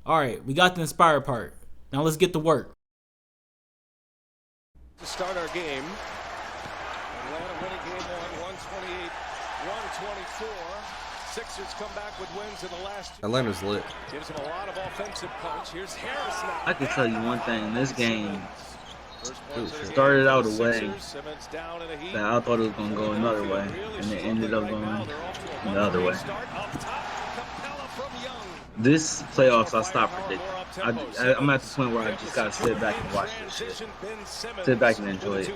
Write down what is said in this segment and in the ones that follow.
All right, we got the inspired part. Now let's get to work. To start our game, Atlanta winning game one, 128-124. Sixers come back with wins in the last two. Atlanta's lit. Gives them a lot of offensive punch. Here's Harris now. I can tell you one thing. This game It started out a way that I thought it was going to go another way, and it ended up going the other way. This playoffs, I stopped predicting. I'm at the point where I just got to sit back and watch this shit. Sit back and enjoy it.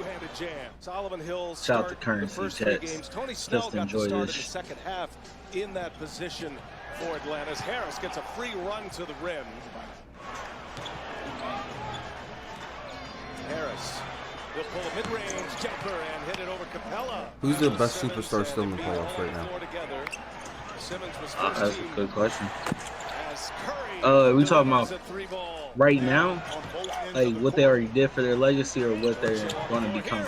Shout out to Currency Jets. Just enjoy this. Second half in that position for Atlanta. As Harris gets a free run to the rim. Harris will pull a mid-range jumper and hit it over Capella. Who's the best superstar still in the playoffs right now? That's a good question. We talking about right now, like what they already did for their legacy or what they're going to become?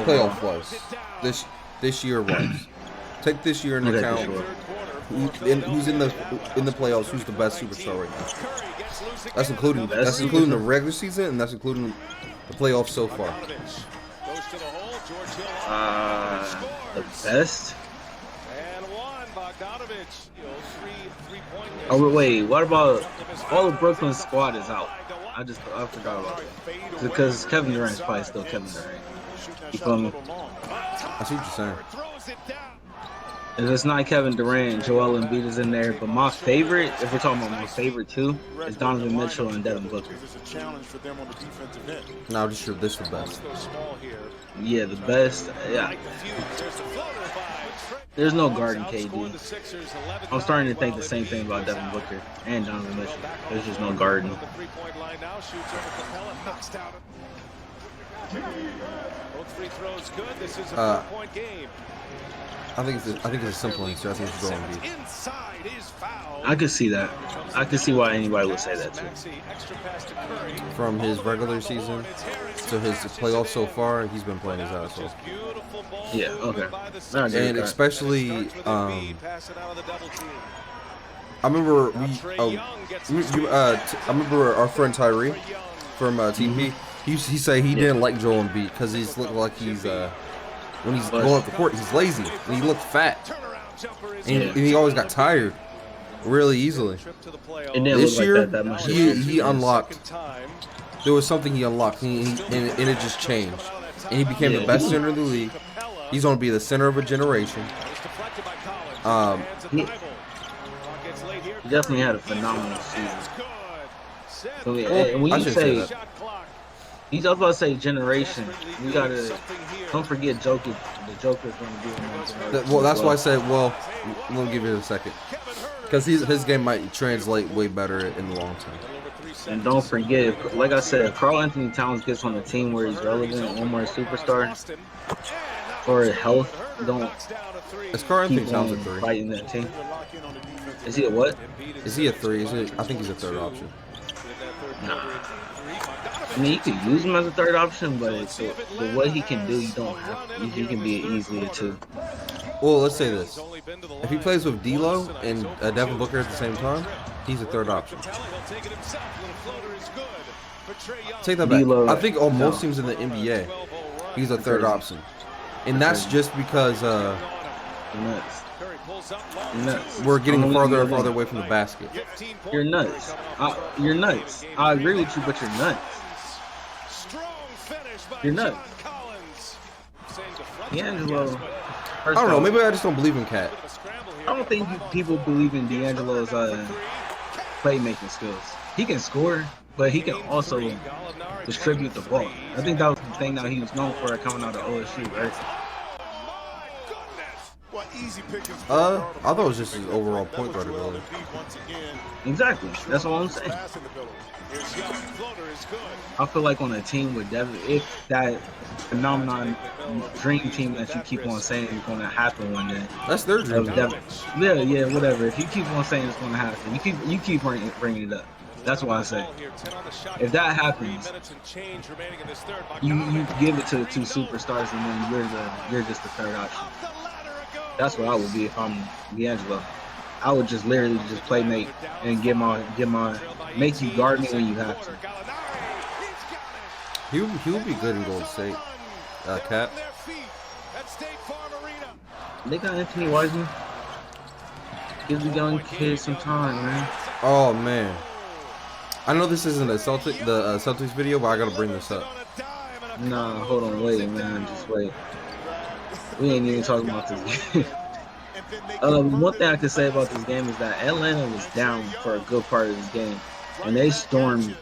Playoff was this year was. Take this year into account. Who's in the playoffs? Who's the best superstar right now? That's including the regular season and that's including the playoffs so far. The best. Oh wait, what about all of Brooklyn's squad is out? I forgot about it because Kevin Durant's probably still Kevin Durant. You feel me? I see what you're saying. If it's not Kevin Durant, Joel Embiid is in there. But my favorite, if we're talking about my favorite two, is Donovan Mitchell and Devin Booker. No, this is the best. Yeah, the best. Yeah. There's no guarding KD. I'm starting to think the same thing about Devin Booker and Donovan Mitchell. There's just no guarding. I think it's a simple answer. I think it's Joel Embiid. I could see that. I could see why anybody would say that too. From his regular season to his playoffs so far, he's been playing his ass off. Yeah. Okay. And especially, I remember I remember our friend Tyree from TP. He said he didn't like Joel Embiid because he's looked like he's when he's going up the court, he's lazy and he looked fat, and he always got tired really easily. This year, he unlocked. There was something he unlocked, and it just changed, and he became the best center in the league. He's going to be the center of a generation. He definitely had a phenomenal season. So, when you say he's about to say generation, we gotta don't forget Joker. The Joker's going to be one. Well, that's why I said. Well, let me give you a second, because his game might translate way better in the long term. And don't forget, like I said, if Karl Anthony Towns gets on a team where he's relevant, one more superstar for health, don't. Is Karl Anthony Towns a 3? Fighting that team. Is he a what? Is he a 3? I think he's a third option. Nah. I mean, you could use him as a third option, but for what he can do, you don't have to. He can be easily a 2. Well, let's say this. If he plays with D'Lo and Devin Booker at the same time, he's a third option. Take that back. D'Lo, I think most teams in the NBA, he's a third option. And that's just because we're getting farther and farther away from the basket. You're nuts. You're nuts. I agree with you, but you're nuts. You're nuts. D'Angelo. I don't know. Maybe I just don't believe in Cat. I don't think people believe in D'Angelo's playmaking skills. He can score, but he can also distribute the ball. I think that was the thing that he was known for coming out of OSU, right? I thought it was just his overall point guard ability. Exactly. That's all I'm saying. I feel like on a team with Devin, if that phenomenon dream team that you keep on saying is going to happen one day. That's their dream. Yeah, whatever. If you keep on saying it's going to happen, you keep bringing it up. That's why I say, if that happens, you give it to the 2 superstars, and then you're just the third option. That's what I would be if I'm D'Angelo. I would just literally just play make and get my make you guard me when you have to. He'll be good in Golden State. Cap. They got Anthony Wiseman. Give the young kid some time, man. Oh man, I know this isn't a Celtics video, but I gotta bring this up. Nah, hold on, wait, man, just wait. We ain't even talking about this game. One thing I can say about this game is that Atlanta was down for a good part of this game, and they stormed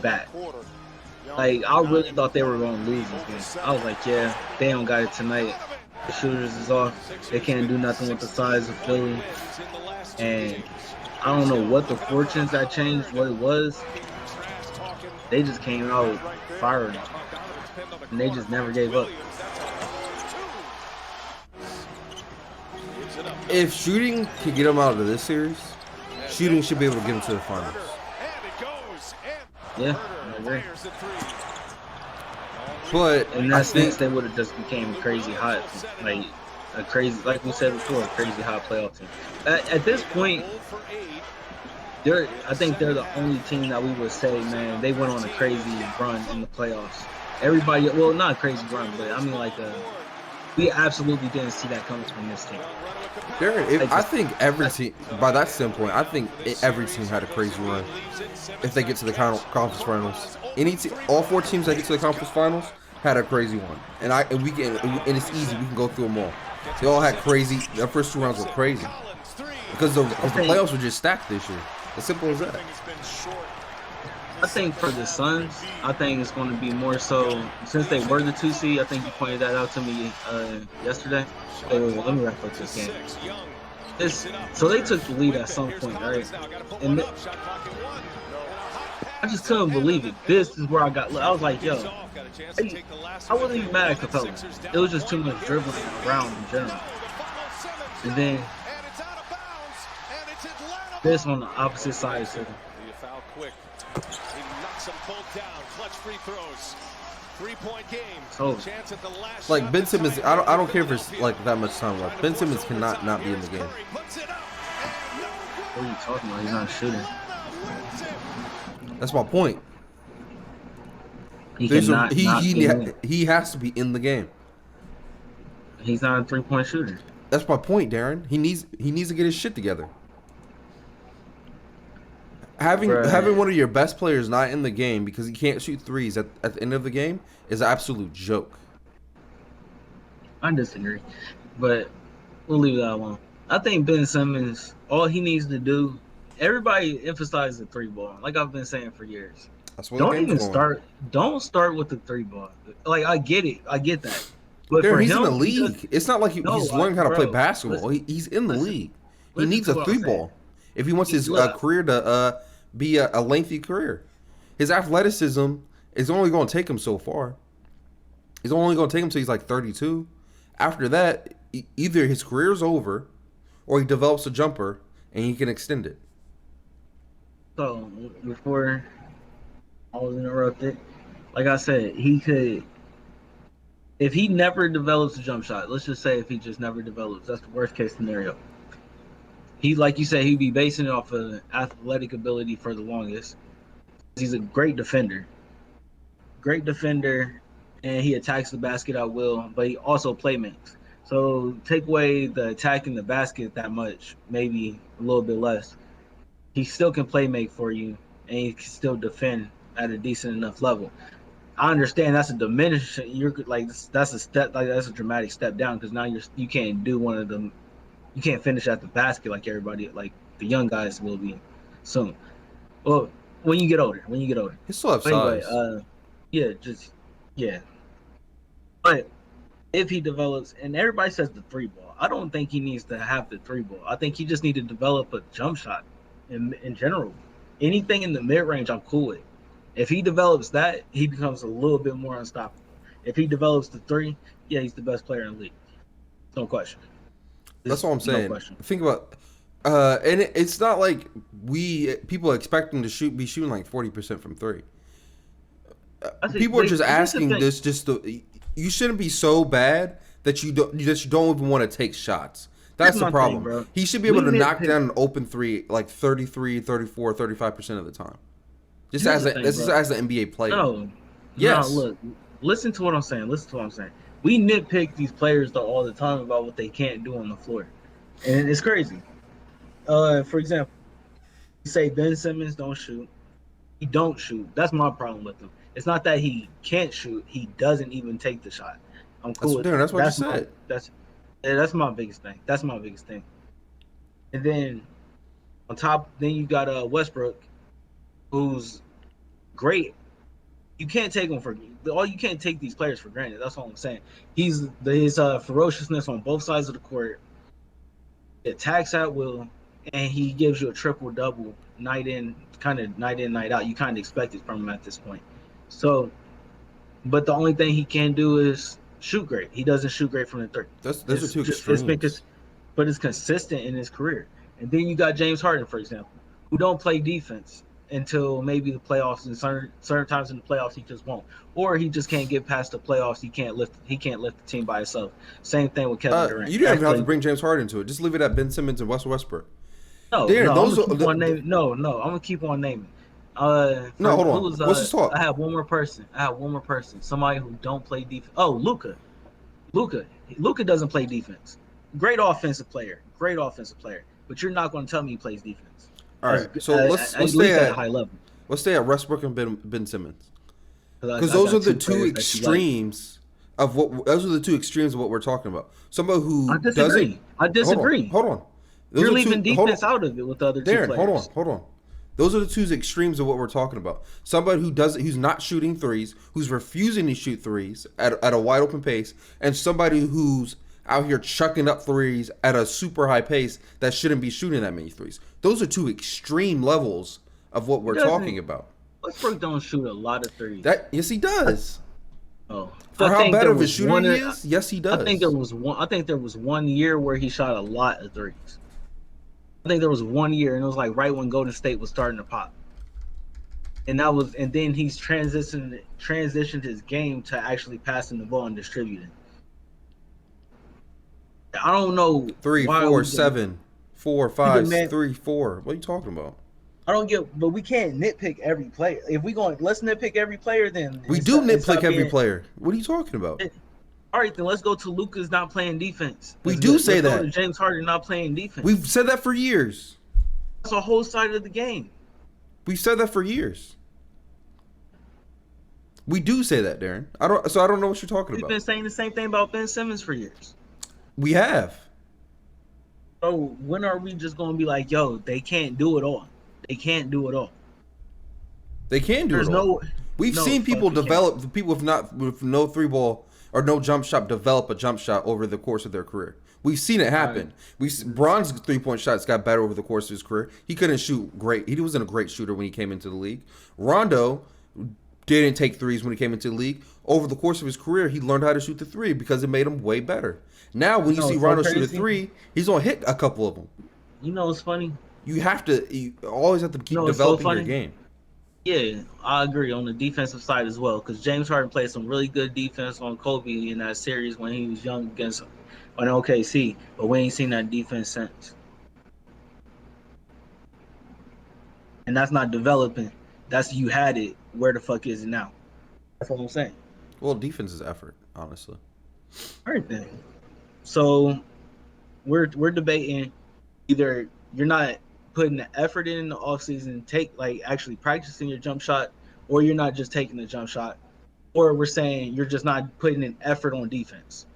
back. Like, I really thought they were going to lose this game. I was like, yeah, they don't got it tonight. The shooters is off. They can't do nothing with the size of Philly. And I don't know what the fortunes that changed, what it was. They just came out firing. And they just never gave up. If shooting can get them out of this series, shooting should be able to get them to the finals. Yeah, I agree. But in that sense, they would have just became crazy hot, like we said before, a crazy hot playoff team. At this point, I think they're the only team that we would say, man, they went on a crazy run in the playoffs. Everybody, well, not a crazy run, but I mean, we absolutely didn't see that coming from this team. I think every team, by that standpoint, I think every team had a crazy run. If they get to the conference finals, all 4 teams that get to the conference finals had a crazy one, and it's easy. We can go through them all. They all had crazy. Their first 2 rounds were crazy because the playoffs were just stacked this year. As simple as that. I think for the Suns, I think it's going to be more so since they were the 2 seed. I think you pointed that out to me yesterday. Let me wrap up this game. So they took the lead at some point, right? And I just couldn't believe it. This is where I was like, yo, I wasn't even mad at Capella. It was just too much dribbling around in general. And then this on the opposite side of the so, like Ben Simmons, I don't care if it's like that much time left. Ben Simmons cannot not be in the game. What are you talking about? He's not shooting. That's my point. He has to be in the game. He's not a 3-point shooter. That's my point, Darren. He needs to get his shit together. Having one of your best players not in the game because he can't shoot threes at the end of the game is an absolute joke. I disagree, but we'll leave that alone. I think Ben Simmons, all he needs to do, everybody emphasizes the 3-ball, like I've been saying for years. That's what Don't start with the 3-ball. Like I get that. But Darren, for he's him, in the league. It's not like he's learning how to play basketball. He's in the league. He needs a 3-ball if he wants his career to be a lengthy career. His athleticism is only going to take him so far. It's only going to take him till he's like 32. After that, either his career's over or he develops a jumper and he can extend it. So, before I was interrupted, like I said, he could, if he never develops a jump shot, let's just say if he just never develops, that's the worst case scenario. He, like you said, he'd be basing it off of athletic ability for the longest. He's a great defender. And he attacks the basket at will, but he also playmakes. So take away the attacking the basket that much, maybe a little bit less. He still can playmake for you, and he can still defend at a decent enough level. I understand that's a diminishing. You're like that's a step, like that's a dramatic step down because now you can't do one of them. You can't finish at the basket like everybody, like the young guys will be soon. Well, when you get older. He still have size. Anyway, But if he develops, and everybody says the 3-ball, I don't think he needs to have the 3-ball. I think he just needs to develop a jump shot in general. Anything in the mid-range, I'm cool with. If he develops that, he becomes a little bit more unstoppable. If he develops the 3, yeah, he's the best player in the league. No question. That's what I'm saying. No think about, and it's not like people expect him to be shooting like 40% from 3. People are just asking this. You shouldn't be so bad that you don't even want to take shots. That's my the thing, problem. bro. He should be able We to knock nitpick- down an open three like 33, 34, 35% of the time. Just Here's as the thing, this is bro. as an NBA player. No. Yes. No, look. Listen to what I'm saying. We nitpick these players though all the time about what they can't do on the floor, and it's crazy. For example, you say Ben Simmons don't shoot. He don't shoot. That's my problem with him. It's not that he can't shoot. He doesn't even take the shot. I'm cool with That's what you said. That's my biggest thing. That's my biggest thing. And then on top, then you got Westbrook, who's great. You can't take him for you can't take these players for granted. That's all I'm saying. His ferociousness on both sides of the court, he attacks at will, and he gives you a triple double night in, night out. You kind of expect it from him at this point. So, but the only thing he can do is shoot great. He doesn't shoot great from the three. Those are two It's extremes. but it's consistent in his career. And then you got James Harden, for example, who don't play defense until maybe the playoffs, and certain times in the playoffs he just won't, or he just can't get past the playoffs. He can't lift the team by himself. Same thing with Kevin Durant. You didn't even have to bring James Harden into it. Just leave it at Ben Simmons and Russell Westbrook. No, Darren, I'm gonna keep on naming. No, hold on. What's his talk? I have one more person. Somebody who don't play defense. Oh, Luka. Luka doesn't play defense. Great offensive player. But you're not going to tell me he plays defense. All right, so let's at stay at at a high level. Let's stay at Westbrook and Ben Simmons, because I those got are the two two players that you like. extremes of what. Those are the two extremes of what we're talking about. Somebody who I disagree. Hold on. Those You're are leaving two, defense out of it with the other two Darren, players. hold on. Those are the two extremes of what we're talking about. Somebody who's not shooting threes, who's refusing to shoot threes at a wide open pace, and somebody who's out here chucking up threes at a super high pace that shouldn't be shooting that many threes. Those are two extreme levels of what we're talking about. Westbrook don't shoot a lot of threes. Yes, he does. Oh, For how bad of a shooter he is, yes, he does. I think there was one year where he shot a lot of threes. I think there was 1 year, and it was like right when Golden State was starting to pop. And then he's transitioned his game to actually passing the ball and distributing. I don't know. 3, why 4, we 7, 4, 5, man- 3, 4. What are you talking about? I don't get, but we can't nitpick every player. If let's nitpick every player, then We do nitpick every player. What are you talking about? All right, then let's go to Luka's not playing defense. We do say let's go that. to James Harden not playing defense. We've said that for years. That's a whole side of the game. We've said that for years. We do say that, Darren. I don't know what you're talking We've about. been saying the same thing about Ben Simmons for years. We have. So when are we just going to be like, yo, they can't do it all? They can't do it all. They can do There's it all. no. We've no seen people fucking develop. The people with no three ball or no jump shot develop a jump shot over the course of their career. We've seen it happen. Bron's 3-point shots got better over the course of his career. He couldn't shoot great. He wasn't a great shooter when he came into the league. Rondo didn't take threes when he came into the league. Over the course of his career, he learned how to shoot the three because it made him way better. Now, when you see it's Rondo so shoot a crazy. three, he's gonna hit a couple of them. You know what's funny? You always have to keep No, it's so developing your funny. game. Yeah, I agree on the defensive side as well, because James Harden played some really good defense on Kobe in that series when he was young against on OKC, but we ain't seen that defense since. And that's not developing. That's you had it. Where the fuck is it now? That's what I'm saying. Well, defense is effort, honestly. All right then. So we're debating either you're not putting the effort in the offseason, actually practicing your jump shot, or you're not just taking the jump shot, or we're saying you're just not putting an effort on defense.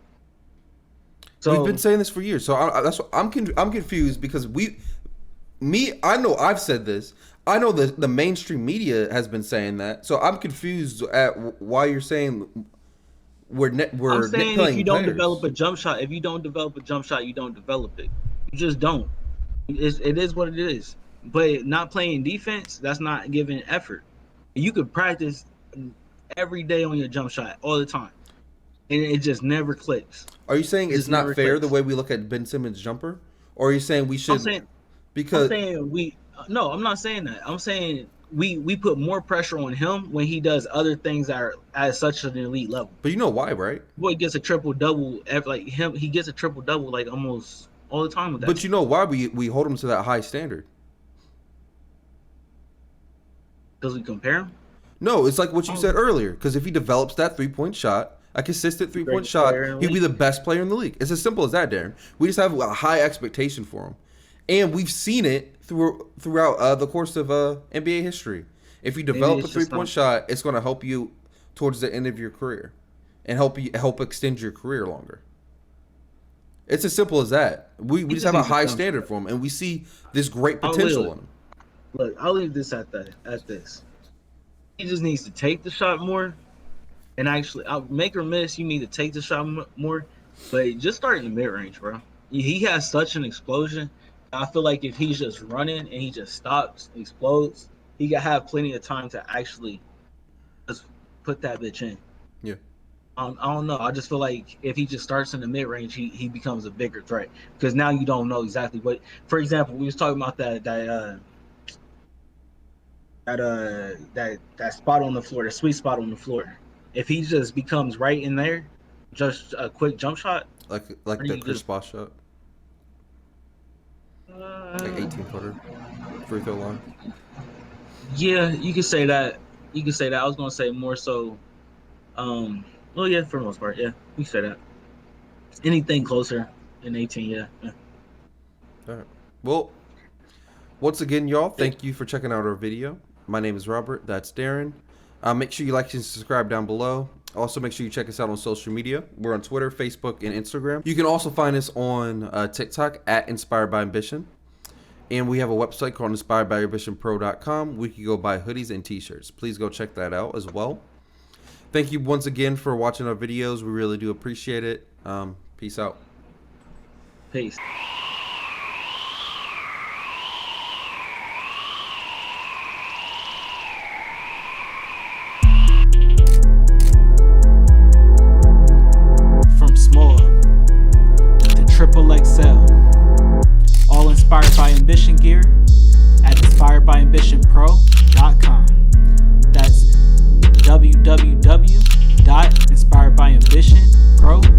So We've been saying this for years, so that's what I'm confused because I know I've said this. I know the mainstream media has been saying that, so I'm confused at why you're saying we're I'm saying if you don't players. develop a jump shot, you don't develop it. You just don't. It is what it is. But not playing defense, that's not giving effort. You could practice every day on your jump shot all the time, and it just never clicks. Are you saying it's just not never fair clicks. the way we look at Ben Simmons' jumper, or are you saying we should? No, I'm not saying that. I'm saying we put more pressure on him when he does other things that are at such an elite level. But you know why, right? Boy gets a triple double. He gets a triple double like almost all the time with that. But you know why we hold him to that high standard? Because we compare him? No, it's like what you said earlier. Because if he develops that 3-point shot, a consistent 3-point shot, he'll be the best player in the league. It's as simple as that, Darren. We just have a high expectation for him. And we've seen it throughout the course of NBA history. If you develop a 3-point shot, it's going to help you towards the end of your career and help extend your career longer. It's as simple as that. We just have a high standard for him, and we see this great potential in him. Look, I'll leave this at this. He just needs to take the shot more, and actually, make or miss, you need to take the shot more, but just start in the mid-range, bro. He has such an explosion. I feel like if he's just running and he just stops, explodes, he can have plenty of time to actually just put that bitch in. Yeah. I don't know. I just feel like if he just starts in the mid-range, he becomes a bigger threat, because now you don't know exactly what. For example, we was talking about that spot on the floor, the sweet spot on the floor. If he just becomes right in there, just a quick jump shot, like the Chris Bosh shot, like 18-footer, free throw line. Yeah, you could say that. I was gonna say more so. Well, yeah, for the most part, yeah, we say that. Anything closer than 18, yeah. All right. Well, once again, y'all, thank you for checking out our video. My name is Robert. That's Darren. Make sure you like and subscribe down below. Also, make sure you check us out on social media. We're on Twitter, Facebook, and Instagram. You can also find us on TikTok at Inspired by Ambition. And we have a website called inspiredbyambitionpro.com. We can go buy hoodies and t-shirts. Please go check that out as well. Thank you once again for watching our videos. We really do appreciate it. Peace out. Peace. From small to XXL, all inspired by ambition gear at inspiredbyambitionpro.com. That's www.inspiredbyambitionpro.com.